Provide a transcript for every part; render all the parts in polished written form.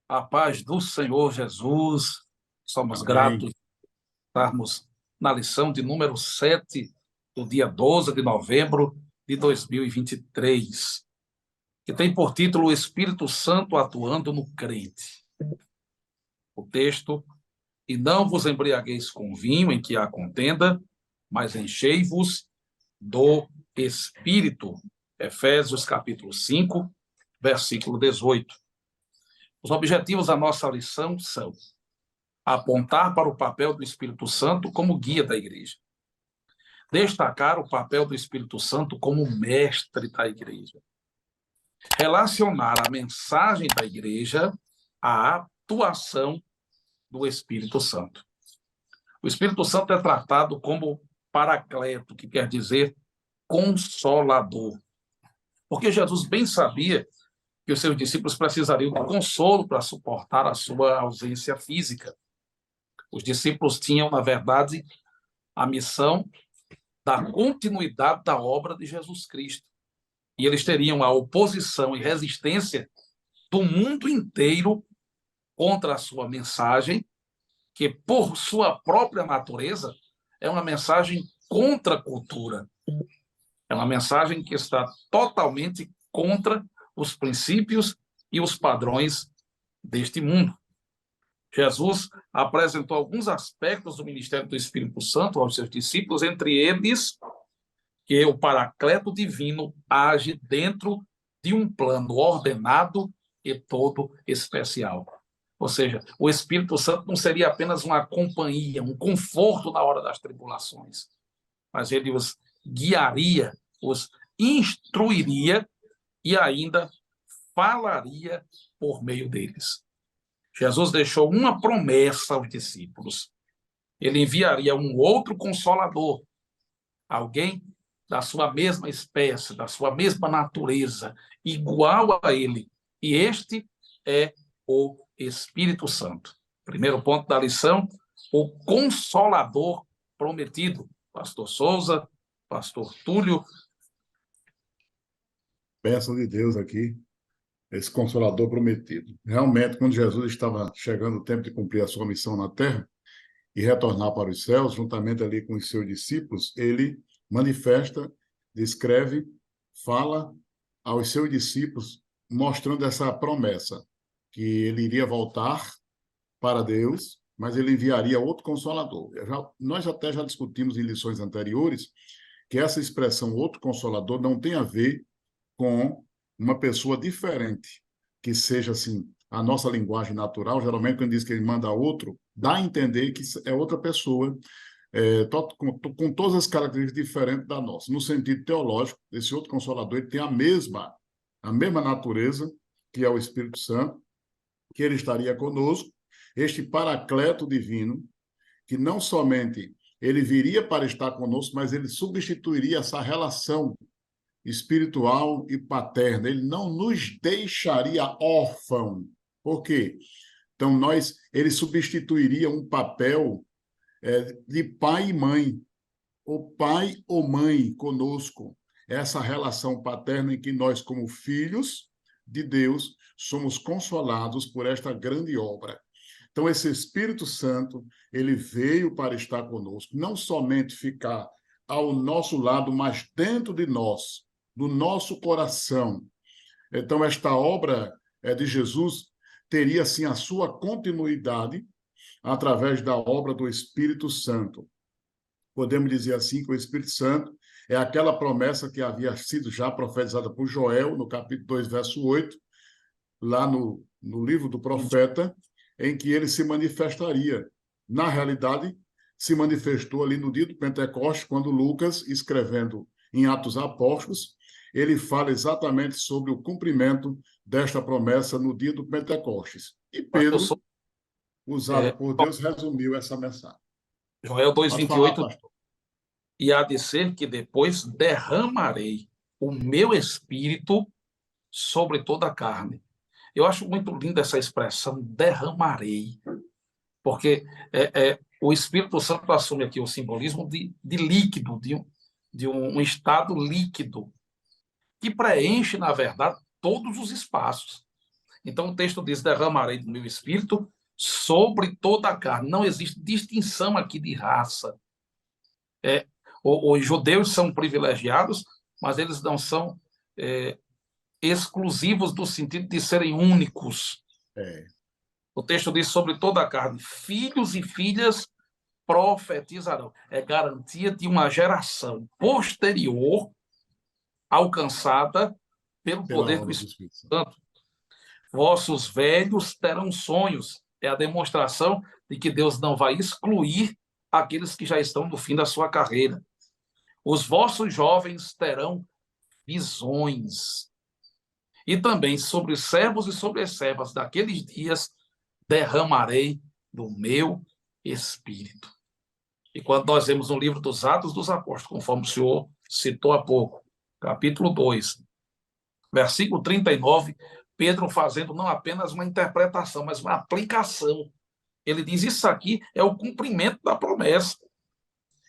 A paz do Senhor Jesus. Somos Amém. gratos por estarmos na lição de número 7 do dia 12 de novembro de 2023, que tem por título O Espírito Santo atuando no crente. O texto: E não vos embriagueis com vinho em que há contenda, mas enchei-vos do Espírito. Efésios capítulo 5, versículo 18. Os objetivos da nossa lição são apontar para o papel do Espírito Santo como guia da igreja, destacar o papel do Espírito Santo como mestre da igreja, relacionar a mensagem da igreja à atuação do Espírito Santo. O Espírito Santo é tratado como paracleto, que quer dizer consolador, porque Jesus bem sabia que os seus discípulos precisariam de consolo para suportar a sua ausência física. Os discípulos tinham, na verdade, a missão da continuidade da obra de Jesus Cristo. E eles teriam a oposição e resistência do mundo inteiro contra a sua mensagem, que, por sua própria natureza, é uma mensagem contra a cultura. É uma mensagem que está totalmente contra os princípios e os padrões deste mundo. Jesus apresentou alguns aspectos do ministério do Espírito Santo aos seus discípulos, entre eles que o Paracleto divino age dentro de um plano ordenado e todo especial. Ou seja, o Espírito Santo não seria apenas uma companhia, um conforto na hora das tribulações, mas ele os guiaria, os instruiria e ainda falaria por meio deles. Jesus deixou uma promessa aos discípulos. Ele enviaria um outro consolador, alguém da sua mesma espécie, da sua mesma natureza, igual a ele. E este é o Espírito Santo. Primeiro ponto da lição: o Consolador prometido. Pastor Souza, Pastor Túlio. Bênção de Deus aqui, esse Consolador prometido. Realmente, quando Jesus estava chegando o tempo de cumprir a sua missão na terra e retornar para os céus, juntamente ali com os seus discípulos, ele manifesta, descreve, fala aos seus discípulos, mostrando essa promessa, que ele iria voltar para Deus, mas ele enviaria outro Consolador. Nós até já discutimos em lições anteriores que essa expressão outro Consolador não tem a ver com uma pessoa diferente, que seja assim, a nossa linguagem natural. Geralmente, quando diz que ele manda outro, dá a entender que é outra pessoa, com todas as características diferentes da nossa. No sentido teológico, esse outro Consolador ele tem a mesma natureza, que é o Espírito Santo, que ele estaria conosco, este Paracleto divino, que não somente ele viria para estar conosco, mas ele substituiria essa relação espiritual e paterna. Ele não nos deixaria órfão. Por quê? Então, ele substituiria um papel de pai e mãe, ou pai ou mãe conosco. Essa relação paterna em que nós, como filhos de Deus, somos consolados por esta grande obra. Então, esse Espírito Santo, ele veio para estar conosco, não somente ficar ao nosso lado, mas dentro de nós, do nosso coração. Então, esta obra de Jesus teria, assim, a sua continuidade através da obra do Espírito Santo. Podemos dizer assim que o Espírito Santo é aquela promessa que havia sido já profetizada por Joel, no capítulo 2, verso 8, lá no livro do profeta, em que ele se manifestaria. Na realidade, se manifestou ali no dia do Pentecostes, quando Lucas, escrevendo em Atos Apóstolos, ele fala exatamente sobre o cumprimento desta promessa no dia do Pentecostes. E Pedro, usado por Deus, resumiu essa mensagem. Joel Pode falar, 2:28. pastor. E há de ser que depois derramarei o meu espírito sobre toda a carne. Eu acho muito linda essa expressão, derramarei, porque o Espírito Santo assume aqui o simbolismo de líquido, de um estado líquido, que preenche, na verdade, todos os espaços. Então o texto diz: derramarei do meu espírito sobre toda a carne. Não existe distinção aqui de raça. Os judeus são privilegiados, mas eles não são exclusivos do sentido de serem únicos. É, O texto diz: sobre toda a carne, filhos e filhas profetizarão. É garantia de uma geração posterior alcançada pelo pela poder do obra do Espírito Espírito Santo. Santo. Vossos velhos terão sonhos. É a demonstração de que Deus não vai excluir aqueles que já estão no fim da sua carreira. Os vossos jovens terão visões. E também sobre os servos e sobre as servas daqueles dias derramarei do meu espírito. E quando nós vemos no livro dos Atos dos Apóstolos, conforme o senhor citou há pouco, capítulo 2, versículo 39, Pedro fazendo não apenas uma interpretação, mas uma aplicação. Ele diz: isso aqui é o cumprimento da promessa.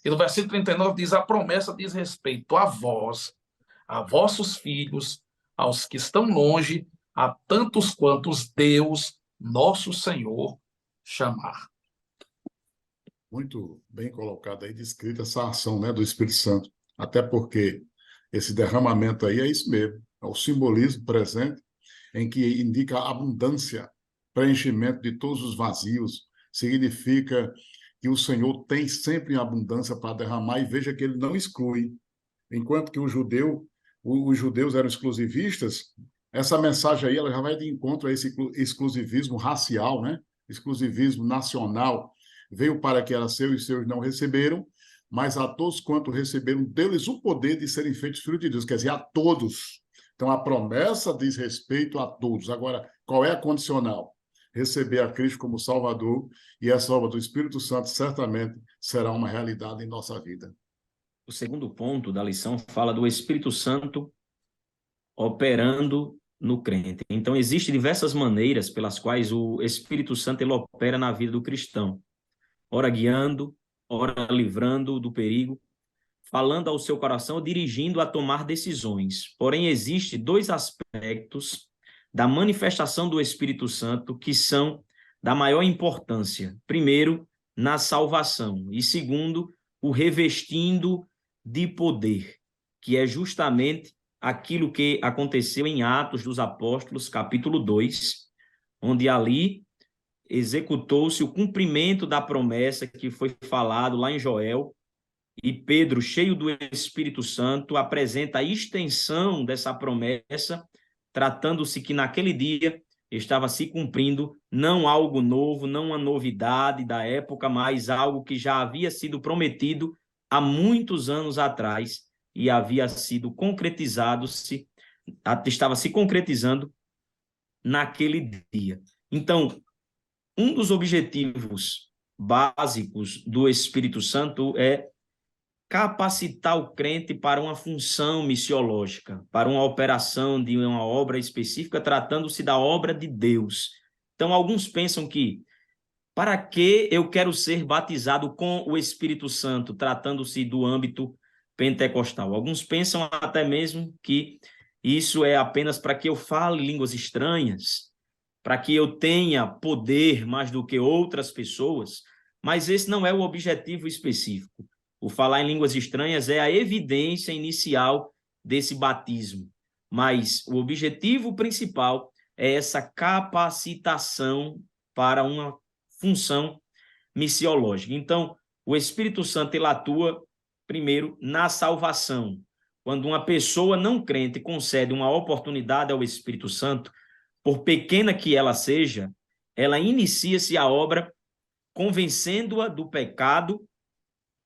E no versículo 39 diz: a promessa diz respeito a vós, a vossos filhos, aos que estão longe, a tantos quantos Deus, nosso Senhor, chamar. Muito bem colocada aí, descrita essa ação, né, do Espírito Santo. Até porque esse derramamento aí é isso mesmo, é o simbolismo presente em que indica abundância, preenchimento de todos os vazios, significa que o Senhor tem sempre abundância para derramar, e veja que ele não exclui. Enquanto que os judeus eram exclusivistas, essa mensagem aí ela já vai de encontro a esse exclusivismo racial, né? Exclusivismo nacional. Veio para que era seu e seus não receberam, mas a todos quanto receberam deles o poder de serem feitos filhos de Deus, quer dizer, a todos. Então, a promessa diz respeito a todos. Agora, qual é a condicional? Receber a Cristo como Salvador, e essa obra do Espírito Santo certamente será uma realidade em nossa vida. O segundo ponto da lição fala do Espírito Santo operando no crente. Então, existem diversas maneiras pelas quais o Espírito Santo ele opera na vida do cristão. Ora guiando, ora livrando do perigo, falando ao seu coração, dirigindo a tomar decisões. Porém, existem dois aspectos da manifestação do Espírito Santo que são da maior importância. Primeiro, na salvação, e segundo, o revestindo de poder, que é justamente aquilo que aconteceu em Atos dos Apóstolos, capítulo 2, onde ali executou-se o cumprimento da promessa que foi falado lá em Joel, e Pedro, cheio do Espírito Santo, apresenta a extensão dessa promessa, tratando-se que naquele dia estava se cumprindo não algo novo, não uma novidade da época, mas algo que já havia sido prometido há muitos anos atrás e havia sido estava se concretizando naquele dia. Então, um dos objetivos básicos do Espírito Santo é capacitar o crente para uma função missiológica, para uma operação de uma obra específica, tratando-se da obra de Deus. Então, alguns pensam que, para que eu quero ser batizado com o Espírito Santo, tratando-se do âmbito pentecostal? Alguns pensam até mesmo que isso é apenas para que eu fale línguas estranhas, para que eu tenha poder mais do que outras pessoas, mas esse não é o objetivo específico. O falar em línguas estranhas é a evidência inicial desse batismo, mas o objetivo principal é essa capacitação para uma função missiológica. Então, o Espírito Santo ele atua primeiro na salvação. Quando uma pessoa não crente concede uma oportunidade ao Espírito Santo, por pequena que ela seja, ela inicia-se a obra convencendo-a do pecado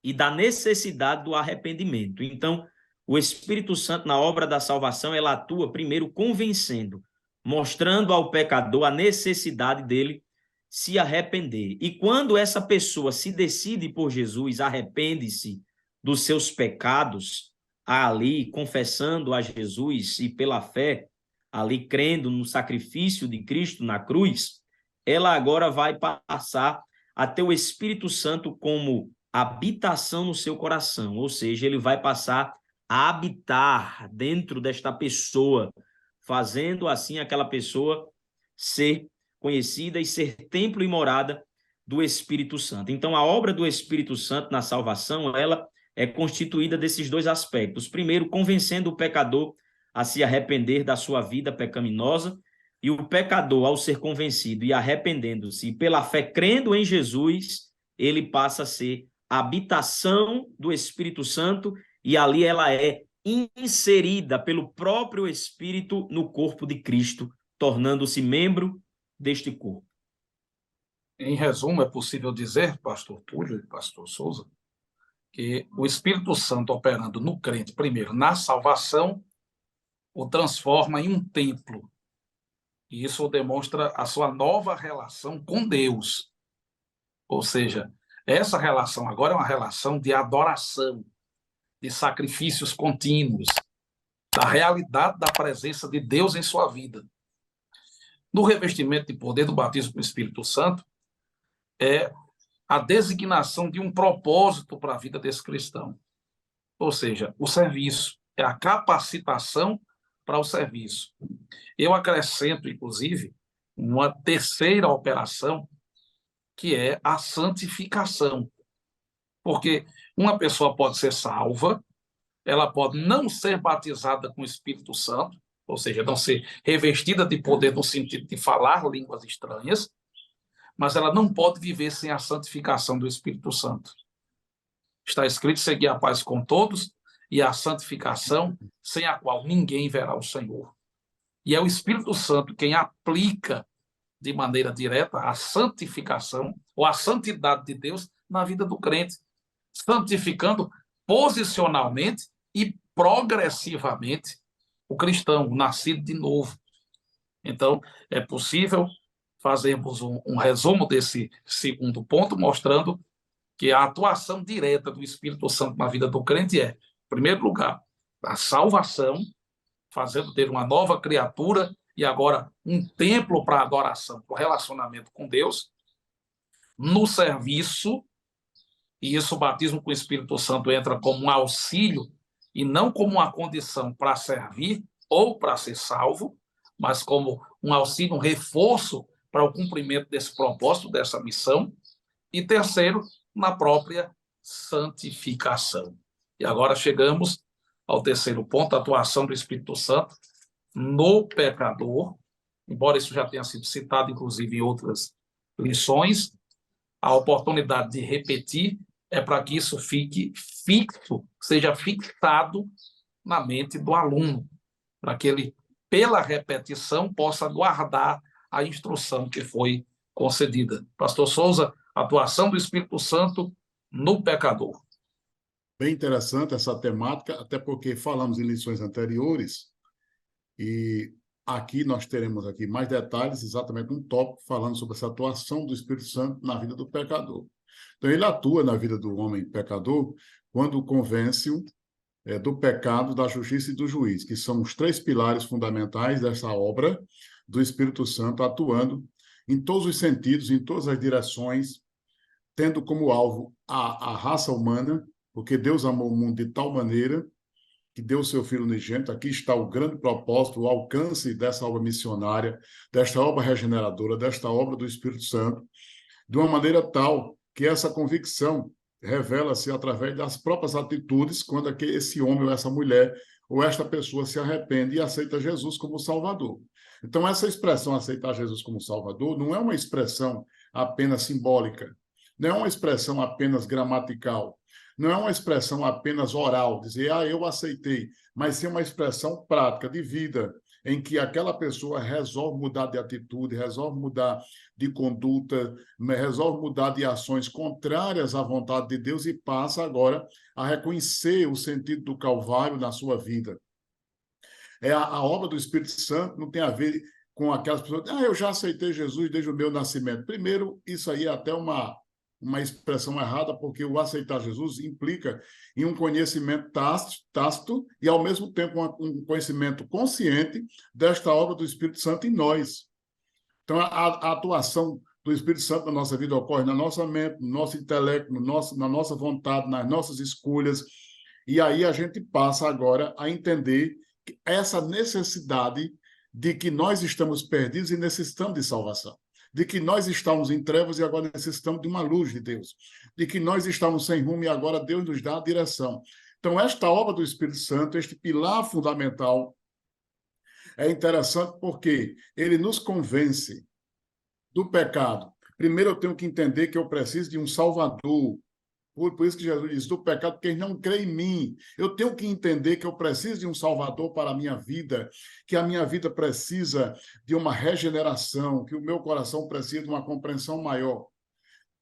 e da necessidade do arrependimento. Então, o Espírito Santo, na obra da salvação, ela atua primeiro convencendo, mostrando ao pecador a necessidade dele se arrepender. E quando essa pessoa se decide por Jesus, arrepende-se dos seus pecados, ali confessando a Jesus e pela fé, ali crendo no sacrifício de Cristo na cruz, ela agora vai passar a ter o Espírito Santo como habitação no seu coração, ou seja, ele vai passar a habitar dentro desta pessoa, fazendo assim aquela pessoa ser conhecida e ser templo e morada do Espírito Santo. Então, a obra do Espírito Santo na salvação, ela é constituída desses dois aspectos. Primeiro, convencendo o pecador a se arrepender da sua vida pecaminosa, e o pecador, ao ser convencido e arrependendo-se, e pela fé crendo em Jesus, ele passa a ser a habitação do Espírito Santo, e ali ela é inserida pelo próprio Espírito no corpo de Cristo, tornando-se membro deste corpo. Em resumo, é possível dizer, pastor Túlio e pastor Souza, que o Espírito Santo operando no crente, primeiro, na salvação, o transforma em um templo. E isso demonstra a sua nova relação com Deus. Ou seja, essa relação agora é uma relação de adoração, de sacrifícios contínuos, da realidade da presença de Deus em sua vida. No revestimento de poder do batismo com o Espírito Santo, é a designação de um propósito para a vida desse cristão. Ou seja, o serviço, é a capacitação para o serviço. Eu acrescento, inclusive, uma terceira operação, que é a santificação. Porque uma pessoa pode ser salva, ela pode não ser batizada com o Espírito Santo, ou seja, não ser revestida de poder no sentido de falar línguas estranhas, mas ela não pode viver sem a santificação do Espírito Santo. Está escrito: seguir a paz com todos e a santificação, sem a qual ninguém verá o Senhor. E é o Espírito Santo quem aplica de maneira direta a santificação ou a santidade de Deus na vida do crente, santificando posicionalmente e progressivamente o cristão, o nascido de novo. Então, é possível fazermos um resumo desse segundo ponto, mostrando que a atuação direta do Espírito Santo na vida do crente é, em primeiro lugar, a salvação, fazendo dele uma nova criatura e agora um templo para adoração, para o relacionamento com Deus, no serviço, e isso o batismo com o Espírito Santo entra como um auxílio e não como uma condição para servir ou para ser salvo, mas como um auxílio, um reforço para o cumprimento desse propósito, dessa missão. E terceiro, na própria santificação. E agora chegamos ao terceiro ponto, a atuação do Espírito Santo no pecador, embora isso já tenha sido citado, inclusive, em outras lições, a oportunidade de repetir é para que isso fique fixo, seja fixado na mente do aluno, para que ele, pela repetição, possa guardar a instrução que foi concedida. Pastor Souza, atuação do Espírito Santo no pecador. Bem interessante essa temática, até porque falamos em lições anteriores, e aqui nós teremos aqui mais detalhes, exatamente um tópico falando sobre essa atuação do Espírito Santo na vida do pecador. Então, ele atua na vida do homem pecador quando convence-o do pecado, da justiça e do juízo, que são os três pilares fundamentais dessa obra do Espírito Santo, atuando em todos os sentidos, em todas as direções, tendo como alvo a raça humana, porque Deus amou o mundo de tal maneira que deu o seu Filho unigênito. Aqui está o grande propósito, o alcance dessa obra missionária, desta obra regeneradora, desta obra do Espírito Santo, de uma maneira tal que essa convicção revela-se através das próprias atitudes, quando esse homem ou essa mulher ou esta pessoa se arrepende e aceita Jesus como Salvador. Então, essa expressão, aceitar Jesus como Salvador, não é uma expressão apenas simbólica, não é uma expressão apenas gramatical, não é uma expressão apenas oral, dizer, eu aceitei, mas sim uma expressão prática de vida, em que aquela pessoa resolve mudar de atitude, resolve mudar de conduta, resolve mudar de ações contrárias à vontade de Deus e passa agora a reconhecer o sentido do Calvário na sua vida. A obra do Espírito Santo não tem a ver com aquelas pessoas, eu já aceitei Jesus desde o meu nascimento. Primeiro, isso aí é até uma expressão errada, porque o aceitar Jesus implica em um conhecimento tácito e, ao mesmo tempo, um conhecimento consciente desta obra do Espírito Santo em nós. Então, a atuação do Espírito Santo na nossa vida ocorre na nossa mente, no nosso intelecto, na nossa vontade, nas nossas escolhas, e aí a gente passa agora a entender essa necessidade de que nós estamos perdidos e necessitamos de salvação, de que nós estamos em trevas e agora necessitamos de uma luz de Deus, de que nós estamos sem rumo e agora Deus nos dá a direção. Então, esta obra do Espírito Santo, este pilar fundamental, é interessante porque ele nos convence do pecado. Primeiro, eu tenho que entender que eu preciso de um Salvador. Por isso que Jesus diz, do pecado, porque eles não creem em mim. Eu tenho que entender que eu preciso de um Salvador para a minha vida, que a minha vida precisa de uma regeneração, que o meu coração precisa de uma compreensão maior.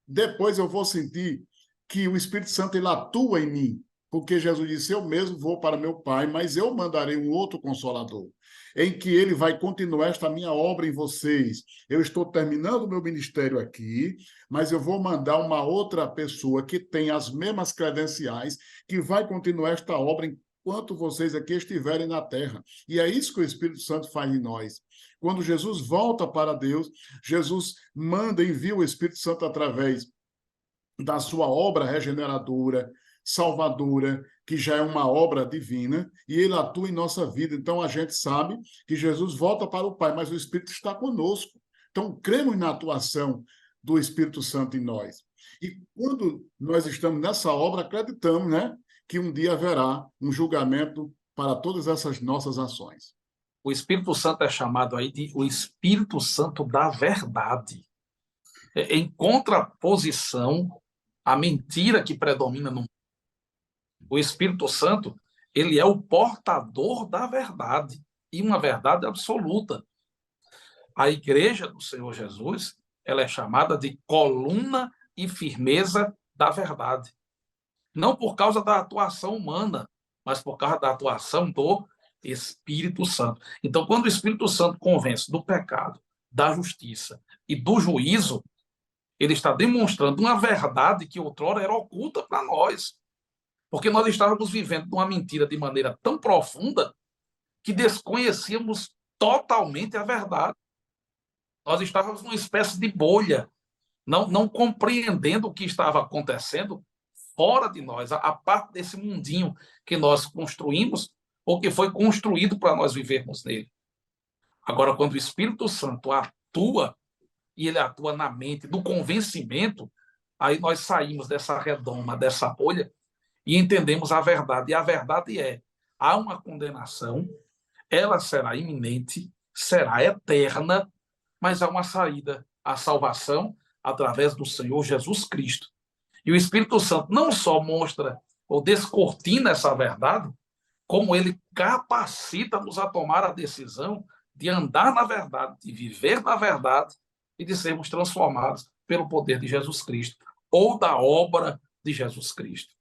Depois eu vou sentir que o Espírito Santo ele atua em mim, porque Jesus disse, eu mesmo vou para meu Pai, mas eu mandarei um outro Consolador, em que ele vai continuar esta minha obra em vocês. Eu estou terminando o meu ministério aqui, mas eu vou mandar uma outra pessoa que tem as mesmas credenciais, que vai continuar esta obra enquanto vocês aqui estiverem na terra. E é isso que o Espírito Santo faz em nós. Quando Jesus volta para Deus, Jesus manda, envia o Espírito Santo através da sua obra regeneradora, salvadora, que já é uma obra divina, e ele atua em nossa vida. Então, a gente sabe que Jesus volta para o Pai, mas o Espírito está conosco. Então, cremos na atuação do Espírito Santo em nós. E quando nós estamos nessa obra, acreditamos, né, que um dia haverá um julgamento para todas essas nossas ações. O Espírito Santo é chamado aí de o Espírito Santo da verdade. Em contraposição à mentira que predomina no mundo. O Espírito Santo, ele é o portador da verdade, e uma verdade absoluta. A igreja do Senhor Jesus, ela é chamada de coluna e firmeza da verdade. Não por causa da atuação humana, mas por causa da atuação do Espírito Santo. Então, quando o Espírito Santo convence do pecado, da justiça e do juízo, ele está demonstrando uma verdade que outrora era oculta para nós. Porque nós estávamos vivendo uma mentira de maneira tão profunda que desconhecíamos totalmente a verdade. Nós estávamos numa espécie de bolha, não compreendendo o que estava acontecendo fora de nós, a parte desse mundinho que nós construímos ou que foi construído para nós vivermos nele. Agora, quando o Espírito Santo atua, e ele atua na mente, do convencimento, aí nós saímos dessa redoma, dessa bolha, e entendemos a verdade. E a verdade é, há uma condenação, ela será iminente, será eterna, mas há uma saída, a salvação através do Senhor Jesus Cristo. E o Espírito Santo não só mostra ou descortina essa verdade, como ele capacita-nos a tomar a decisão de andar na verdade, de viver na verdade e de sermos transformados pelo poder de Jesus Cristo ou da obra de Jesus Cristo.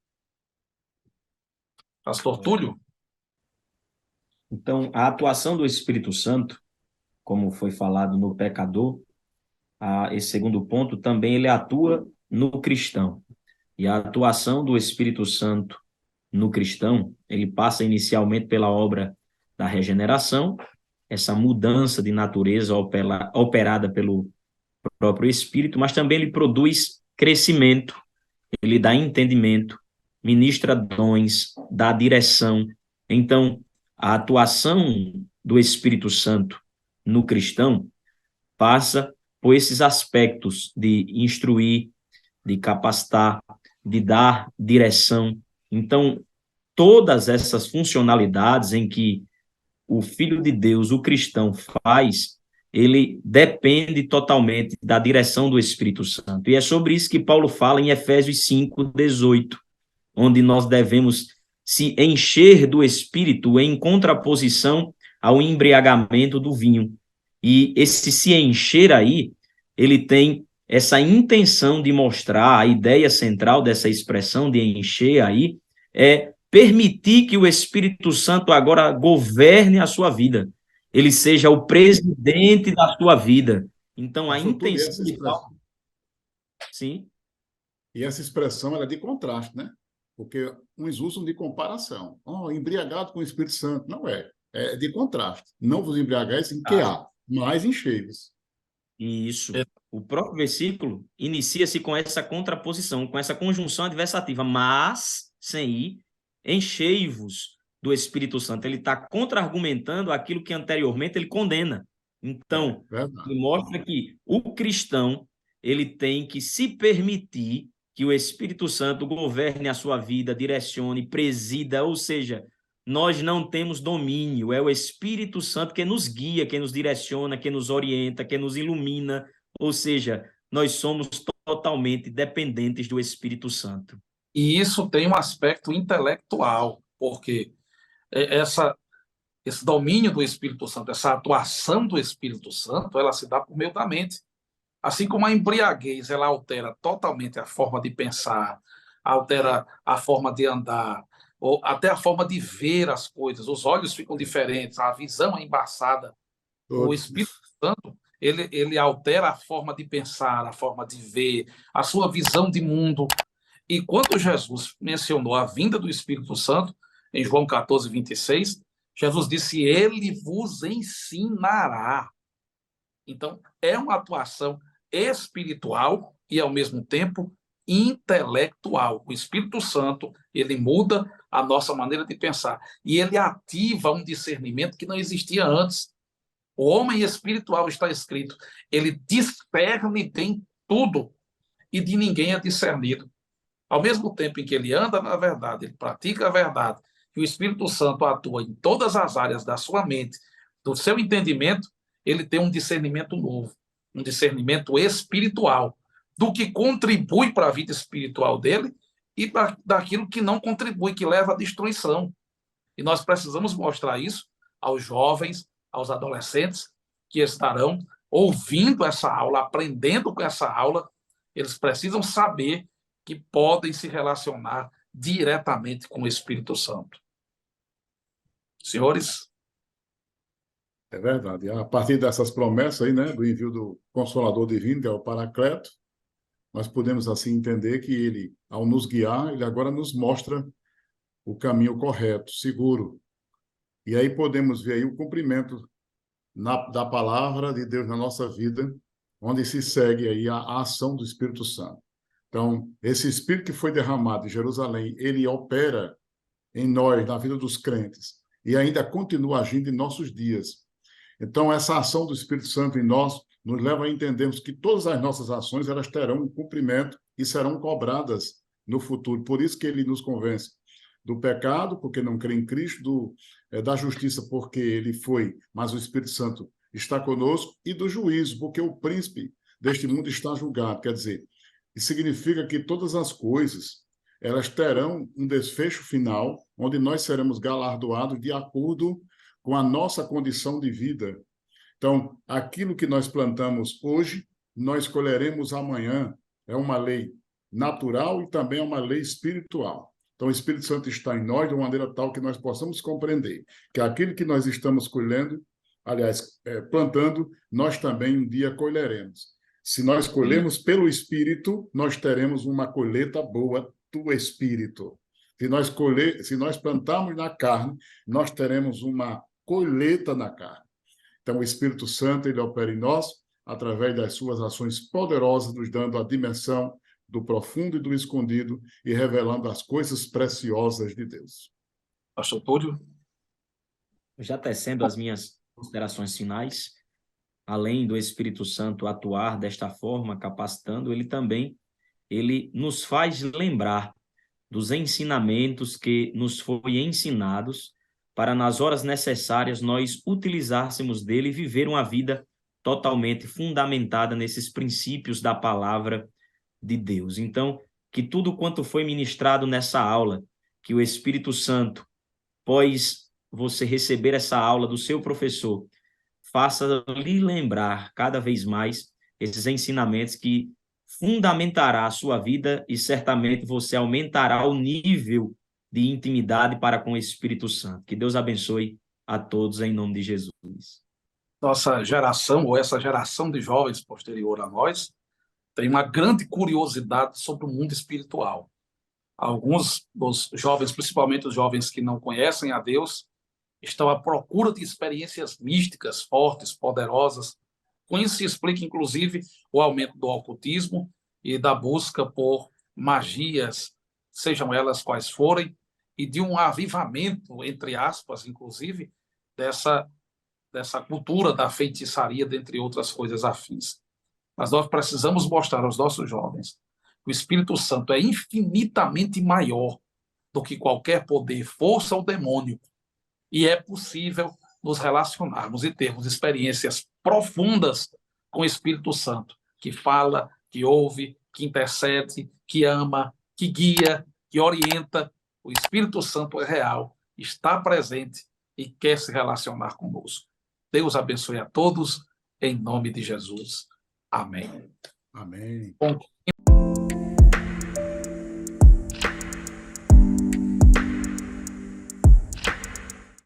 Pastor Túlio? Então, a atuação do Espírito Santo, como foi falado no pecador, esse segundo ponto, também ele atua no cristão. E a atuação do Espírito Santo no cristão, ele passa inicialmente pela obra da regeneração, essa mudança de natureza operada pelo próprio Espírito, mas também ele produz crescimento, ele dá entendimento, ministra dons, dá direção. Então, a atuação do Espírito Santo no cristão passa por esses aspectos de instruir, de capacitar, de dar direção. Então, todas essas funcionalidades em que o Filho de Deus, o cristão, faz, ele depende totalmente da direção do Espírito Santo. E é sobre isso que Paulo fala em Efésios 5:18, onde nós devemos se encher do Espírito em contraposição ao embriagamento do vinho. E esse se encher aí, ele tem essa intenção de mostrar, a ideia central dessa expressão de encher aí, é permitir que o Espírito Santo agora governe a sua vida. Ele seja o presidente da sua vida. Então, a intenção de Paulo... Sim. E essa expressão ela é de contraste, né? Porque uns usam de comparação. Embriagado com o Espírito Santo. Não é. É de contraste. Não vos embriagueis em que há, mas enchei-vos. Isso. O próprio versículo inicia-se com essa contraposição, com essa conjunção adversativa. Mas, sem ir, enchei-vos do Espírito Santo, ele está contra-argumentando aquilo que anteriormente ele condena. Então, Verdade. ele mostra que o cristão ele tem que se permitir que o Espírito Santo governe a sua vida, direcione, presida, ou seja, nós não temos domínio, é o Espírito Santo que nos guia, que nos direciona, que nos orienta, que nos ilumina, ou seja, nós somos totalmente dependentes do Espírito Santo. E isso tem um aspecto intelectual, porque esse domínio do Espírito Santo, essa atuação do Espírito Santo, ela se dá por meio da mente. Assim como a embriaguez, ela altera totalmente a forma de pensar, altera a forma de andar, ou até a forma de ver as coisas. Os olhos ficam diferentes, a visão é embaçada. O Todos. Espírito Santo, ele altera a forma de pensar, a forma de ver, a sua visão de mundo. E quando Jesus mencionou a vinda do Espírito Santo, em João 14, 26, Jesus disse: Ele vos ensinará. Então, é uma atuação espiritual e, ao mesmo tempo, intelectual. O Espírito Santo, ele muda a nossa maneira de pensar e ele ativa um discernimento que não existia antes. O homem espiritual, está escrito, ele discerne bem tudo e de ninguém é discernido. Ao mesmo tempo em que ele anda na verdade, ele pratica a verdade, e o Espírito Santo atua em todas as áreas da sua mente, do seu entendimento, ele tem um discernimento novo, um discernimento espiritual, do que contribui para a vida espiritual dele e daquilo que não contribui, que leva à destruição. E nós precisamos mostrar isso aos jovens, aos adolescentes que estarão ouvindo essa aula, aprendendo com essa aula. Eles precisam saber que podem se relacionar diretamente com o Espírito Santo. Senhores? É verdade. A partir dessas promessas aí, né, do envio do Consolador Divino, que é o Paracleto, nós podemos assim entender que ele, ao nos guiar, ele agora nos mostra o caminho correto, seguro. E aí podemos ver aí o cumprimento da palavra de Deus na nossa vida, onde se segue aí a ação do Espírito Santo. Então, esse Espírito que foi derramado em Jerusalém, ele opera em nós, na vida dos crentes, e ainda continua agindo em nossos dias. Então, essa ação do Espírito Santo em nós nos leva a entendermos que todas as nossas ações elas terão um cumprimento e serão cobradas no futuro. Por isso que ele nos convence do pecado, porque não crê em Cristo, da justiça, porque ele foi, mas o Espírito Santo está conosco, e do juízo, porque o príncipe deste mundo está julgado. Quer dizer, isso significa que todas as coisas elas terão um desfecho final, onde nós seremos galardoados de acordo com a nossa condição de vida. Então, aquilo que nós plantamos hoje, nós colheremos amanhã. É uma lei natural e também é uma lei espiritual. Então, o Espírito Santo está em nós de uma maneira tal que nós possamos compreender que aquilo que nós estamos colhendo, aliás, plantando, nós também um dia colheremos. Se nós colhermos pelo Espírito, nós teremos uma colheita boa do Espírito. Se nós plantarmos na carne, nós teremos uma colheita na carne. Então, o Espírito Santo, ele opera em nós, através das suas ações poderosas, nos dando a dimensão do profundo e do escondido e revelando as coisas preciosas de Deus. Pastor Túlio? Já tecendo as minhas considerações finais, além do Espírito Santo atuar desta forma, capacitando, ele nos faz lembrar dos ensinamentos que nos foi ensinados para, nas horas necessárias, nós utilizássemos dele e viver uma vida totalmente fundamentada nesses princípios da palavra de Deus. Então, que tudo quanto foi ministrado nessa aula, que o Espírito Santo, após você receber essa aula do seu professor, faça lhe lembrar cada vez mais esses ensinamentos que fundamentará a sua vida e certamente você aumentará o nível de intimidade para com o Espírito Santo. Que Deus abençoe a todos em nome de Jesus. Nossa geração, ou essa geração de jovens posterior a nós, tem uma grande curiosidade sobre o mundo espiritual. Alguns dos jovens, principalmente os jovens que não conhecem a Deus, estão à procura de experiências místicas, fortes, poderosas. Com isso se explica, inclusive, o aumento do ocultismo e da busca por magias, sejam elas quais forem, e de um avivamento, entre aspas, inclusive, dessa cultura da feitiçaria, dentre outras coisas afins. Mas nós precisamos mostrar aos nossos jovens que o Espírito Santo é infinitamente maior do que qualquer poder, força ou demônio, e é possível nos relacionarmos e termos experiências profundas com o Espírito Santo, que fala, que ouve, que intercede, que ama, que guia, que orienta. O Espírito Santo é real, está presente e quer se relacionar conosco. Deus abençoe a todos, em nome de Jesus. Amém. Amém. Bom,